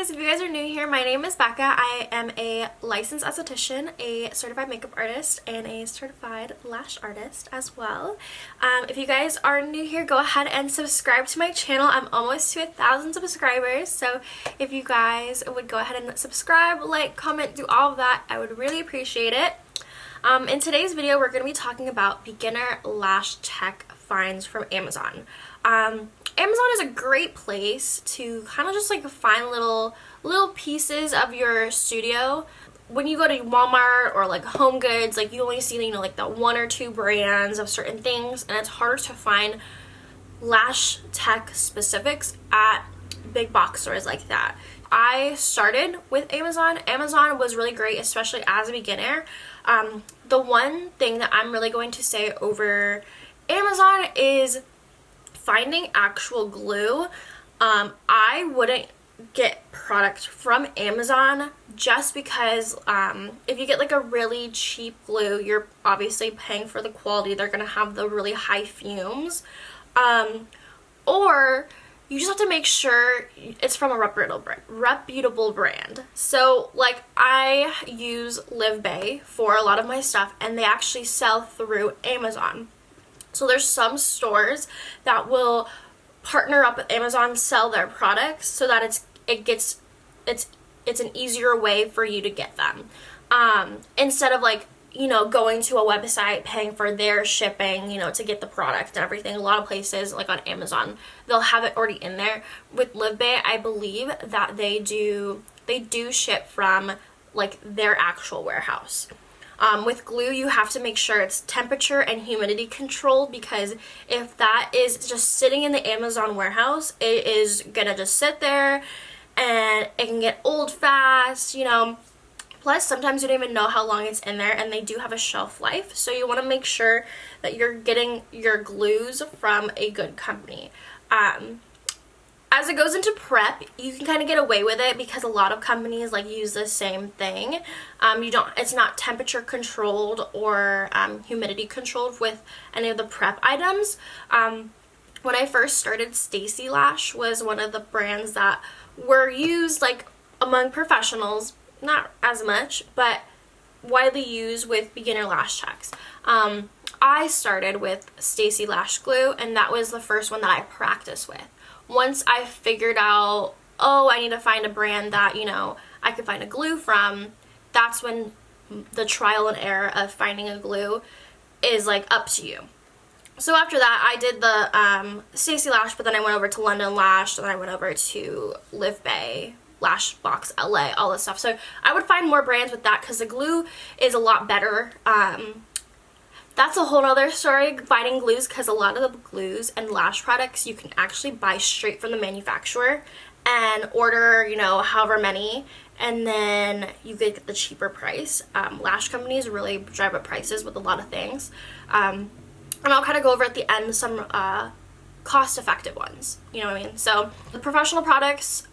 guys, if you guys are new here, my name is Becca. I am a licensed esthetician, a certified makeup artist, and a certified lash artist as well. If you guys are new here, go ahead and subscribe to my channel. I'm almost to 1,000 subscribers, so if you guys would go ahead and subscribe, like, comment, do all of that, I would really appreciate it. In today's video, we're going to be talking about beginner lash tech finds from Amazon. Amazon is a great place to kind of just like find little pieces of your studio. When you go to Walmart or like Home Goods, like you only see, you know, like the 1 or 2 brands of certain things, and it's harder to find lash tech specifics at big box stores like that. I started with Amazon. Amazon was really great, especially as a beginner. The one thing that I'm really going to say over Amazon is finding actual glue. I wouldn't get product from Amazon just because if you get like a really cheap glue, you're obviously paying for the quality. They're gonna have the really high fumes, or you just have to make sure it's from a reputable brand. So like I use Live Bay for a lot of my stuff, and they actually sell through Amazon. So there's some stores that will partner up with Amazon, sell their products so that it's an easier way for you to get them. Instead of like, you know, going to a website, paying for their shipping, you know, to get the product and everything. A lot of places, like on Amazon, they'll have it already in there. With Live Bay, I believe that they do ship from like their actual warehouse. With glue, you have to make sure it's temperature and humidity controlled, because if that is just sitting in the Amazon warehouse, it is gonna just sit there and it can get old fast, you know. Plus, sometimes you don't even know how long it's in there, and they do have a shelf life, so you want to make sure that you're getting your glues from a good company. As it goes into prep, you can kind of get away with it because a lot of companies like use the same thing. It's not temperature controlled or humidity controlled with any of the prep items. When I first started, Stacy Lash was one of the brands that were used like among professionals, not as much, but widely used with beginner lash techs. I started with Stacy Lash Glue, and that was the first one that I practiced with. Once I figured out, oh, I need to find a brand that, you know, I could find a glue from, that's when the trial and error of finding a glue is like up to you. So after that, I did the Stacy Lash, but then I went over to London Lash, and then I went over to Live Bay, Lashbox LA, all this stuff. So I would find more brands with that because the glue is a lot better. That's a whole other story, finding glues, because a lot of the glues and lash products you can actually buy straight from the manufacturer and order, you know, however many, and then you get the cheaper price. Lash companies really drive up prices with a lot of things. And I'll kind of go over at the end some cost-effective ones, you know what I mean? So the professional products,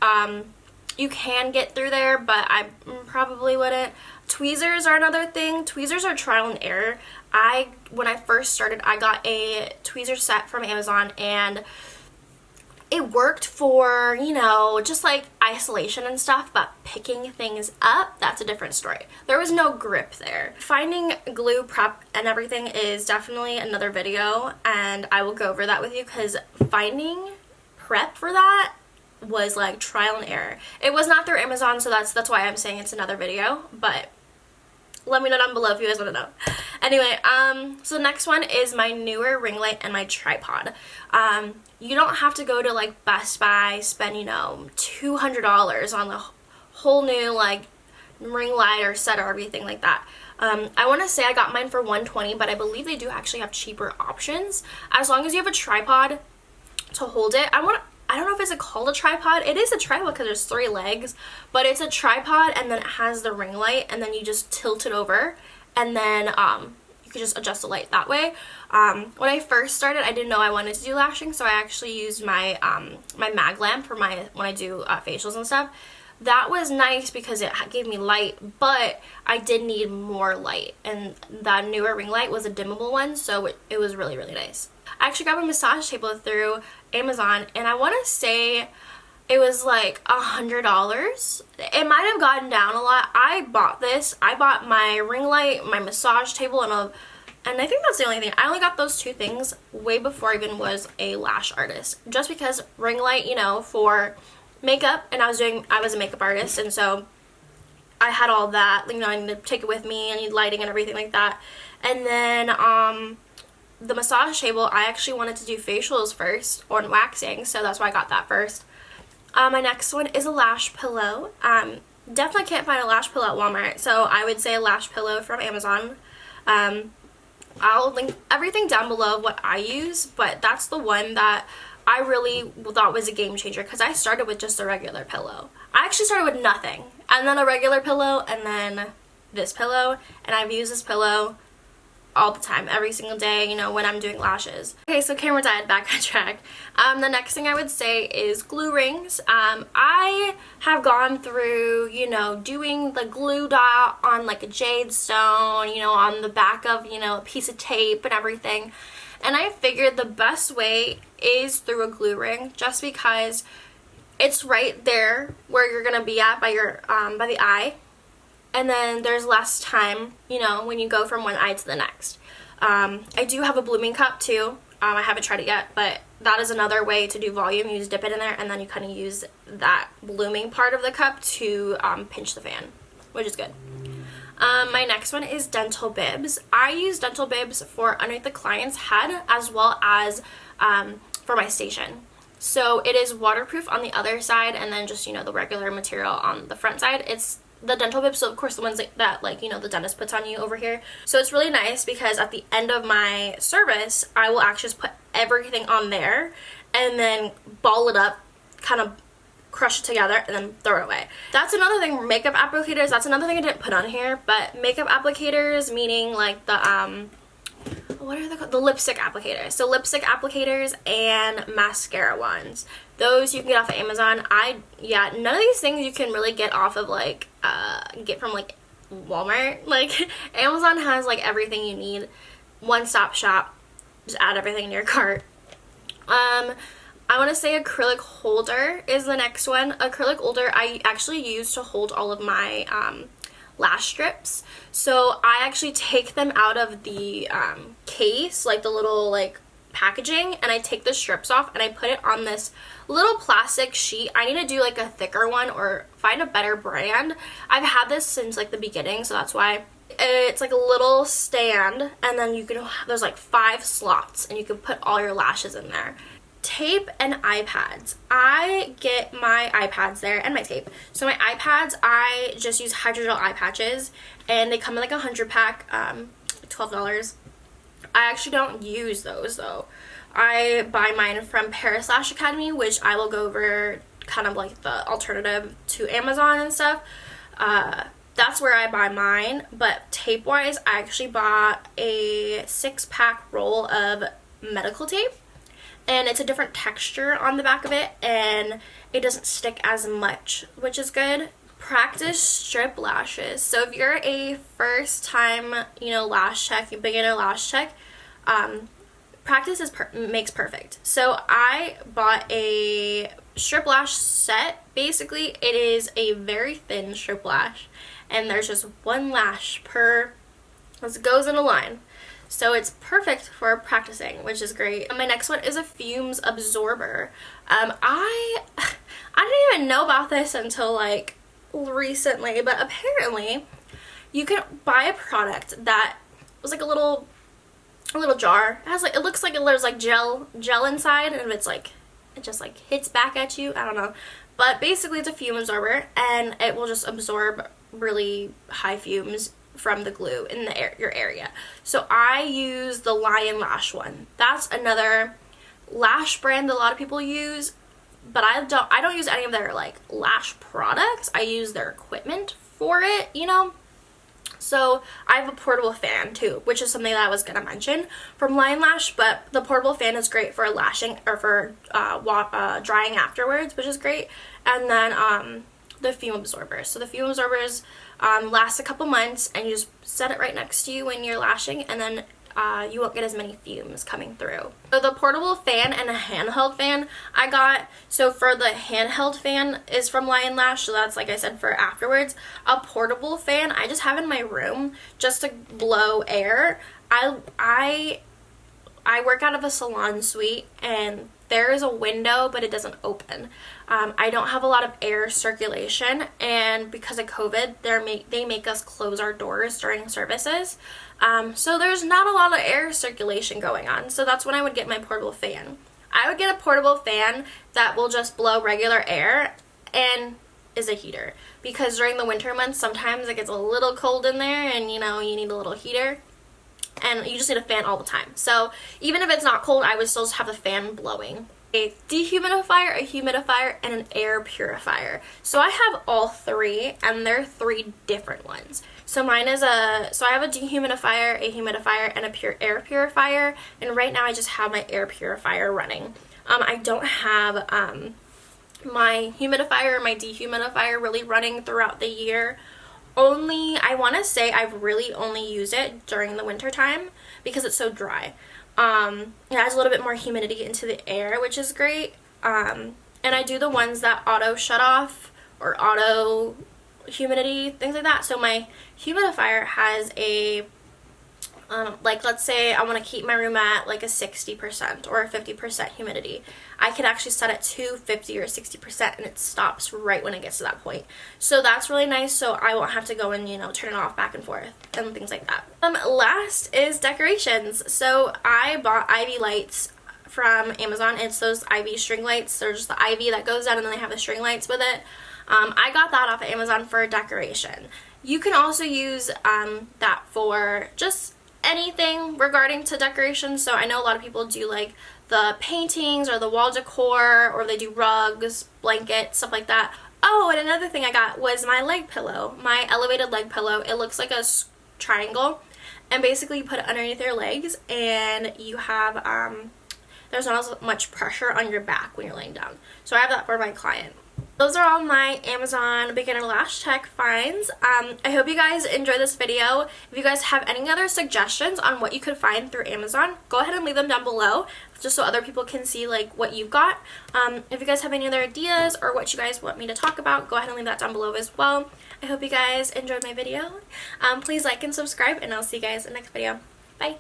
you can get through there, but I probably wouldn't. Tweezers are another thing. Tweezers are trial and error. When I first started, I got a tweezer set from Amazon, and it worked for, you know, just like isolation and stuff, but picking things up, that's a different story. There was no grip there. Finding glue prep and everything is definitely another video, and I will go over that with you, because finding prep for that was like trial and error. It was not through Amazon, so that's why I'm saying it's another video, but let me know down below if you guys want to know. Anyway, so the next one is my newer ring light and my tripod. You don't have to go to like Best Buy, spend, you know, $200 on the whole new like ring light or set or everything like that. I want to say I got mine for $120, but I believe they do actually have cheaper options. As long as you have a tripod to hold it. I don't know if it's called a tripod. It is a tripod because there's 3 legs, but it's a tripod, and then it has the ring light, and then you just tilt it over, and then you can just adjust the light that way. When I first started, I didn't know I wanted to do lashing, so I actually used my my mag lamp for when I do facials and stuff. That was nice because it gave me light, but I did need more light, and that newer ring light was a dimmable one, so it was really, really nice. I actually got a massage table through Amazon, and I want to say It was like $100. It might have gotten down a lot. I bought this. I bought my ring light, my massage table, and I think that's the only thing. I only got those 2 things way before I even was a lash artist. Just because ring light, you know, for makeup, and I was a makeup artist, and so I had all that, you know, I need to take it with me, I need lighting and everything like that. And then the massage table, I actually wanted to do facials first, or waxing, so that's why I got that first. My next one is a lash pillow. Definitely can't find a lash pillow at Walmart, so I would say a lash pillow from Amazon. I'll link everything down below of what I use, but that's the one that I really thought was a game changer, because I started with just a regular pillow. I actually started with nothing, and then a regular pillow, and then this pillow, and I've used this pillow all the time, every single day, you know, when I'm doing lashes. Okay, so camera died, back on track. The next thing I would say is glue rings. I have gone through, you know, doing the glue dot on like a jade stone, you know, on the back of, you know, a piece of tape and everything. And I figured the best way is through a glue ring, just because it's right there where you're gonna be at by your by the eye. And then there's less time, you know, when you go from one eye to the next. I do have a blooming cup too. I haven't tried it yet, but that is another way to do volume. You just dip it in there, and then you kind of use that blooming part of the cup to pinch the fan, which is good. My next one is dental bibs. I use dental bibs for underneath the client's head, as well as for my station. So it is waterproof on the other side, and then just, you know, the regular material on the front side. It's the dental bibs, so of course the ones that like, you know, the dentist puts on you over here. So it's really nice because at the end of my service, I will actually just put everything on there and then ball it up, kind of crush it together, and then throw it away. That's another thing. Makeup applicators, that's another thing I didn't put on here, but makeup applicators, meaning like the what are they called? The lipstick applicators. So lipstick applicators and mascara ones. Those you can get off of Amazon. Yeah, none of these things you can really get off of like get from like Walmart. Like Amazon has like everything you need. One-stop shop. Just add everything in your cart. I want to say acrylic holder is the next one. Acrylic holder I actually use to hold all of my lash strips. So I actually take them out of the case, like the little like packaging, and I take the strips off and I put it on this little plastic sheet. I need to do like a thicker one or find a better brand. I've had this since like the beginning, so that's why. It's like a little stand, and then you can, there's like 5 slots, and you can put all your lashes in there. Tape and iPads. I get my iPads there and my tape. So my iPads, I just use Hydrogel Eye Patches, and they come in like a 100-pack, $12. I actually don't use those though. I buy mine from Paris Lash Academy, which I will go over kind of like the alternative to Amazon and stuff. That's where I buy mine. But tape wise, I actually bought a 6-pack roll of medical tape, and it's a different texture on the back of it, and it doesn't stick as much, which is good. Practice strip lashes. So if you're a first time, you know, lash tech, beginner lash tech, practice makes perfect. So I bought a strip lash set. Basically, it is a very thin strip lash, and there's just 1 lash per, as it goes in a line. So it's perfect for practicing, which is great. My next one is a Fumes Absorber. I didn't even know about this until like recently, but apparently you can buy a product that was like a little jar. It has like, it looks like there's like gel inside, and it's like, it just like hits back at you. I don't know, but basically it's a fume absorber, and it will just absorb really high fumes from the glue in your area. So I use the Lion Lash one. That's another lash brand that a lot of people use, but I don't use any of their like lash products. I use their equipment for it, you know. So I have a portable fan too, which is something that I was gonna mention from Lion Lash, but the portable fan is great for lashing or for drying afterwards, which is great. And then the fume absorbers. So the fume absorbers last a couple months, and you just set it right next to you when you're lashing, and then you won't get as many fumes coming through. So the portable fan and a handheld fan I got. So for the handheld fan is from Lion Lash, so that's, like I said, for afterwards. A portable fan I just have in my room just to blow air. I work out of a salon suite, and there is a window, but it doesn't open. I don't have a lot of air circulation, and because of COVID, they make us close our doors during services. So there's not a lot of air circulation going on. So that's when I would get my portable fan. I would get a portable fan that will just blow regular air and is a heater, because during the winter months, sometimes it gets a little cold in there, and you need a little heater. And you just need a fan all the time. So even if it's not cold, I would still just have the fan blowing. A dehumidifier, a humidifier, and an air purifier. So I have all three, and they're 3 different ones. So I have a dehumidifier, a humidifier, and a air purifier. And right now I just have my air purifier running. I don't have my humidifier or my dehumidifier really running throughout the year. I want to say I've really only used it during the winter time because it's so dry. It adds a little bit more humidity into the air, which is great. And I do the ones that auto shut off or auto humidity, things like that. So my humidifier has a let's say I want to keep my room at like a 60% or a 50% humidity. I could actually set it to 50 or 60%, and it stops right when it gets to that point. So that's really nice, so I won't have to go and, turn it off back and forth and things like that. Last is decorations. So I bought ivy lights from Amazon. It's those ivy string lights. They're just the ivy that goes down, and then they have the string lights with it. I got that off of Amazon for decoration. You can also use that for just anything regarding to decoration. So I know a lot of people do like the paintings or the wall decor, or they do rugs, blankets, stuff like that. Oh, and another thing I got was my leg pillow, my elevated leg pillow. It looks like a triangle, and basically you put it underneath your legs, and you have there's not as much pressure on your back when you're laying down. So I have that for my client. Those are all my Amazon beginner lash tech finds. I hope you guys enjoyed this video. If you guys have any other suggestions on what you could find through Amazon, go ahead and leave them down below, just so other people can see like what you've got. If you guys have any other ideas or what you guys want me to talk about, go ahead and leave that down below as well. I hope you guys enjoyed my video. Please like and subscribe, and I'll see you guys in the next video. Bye!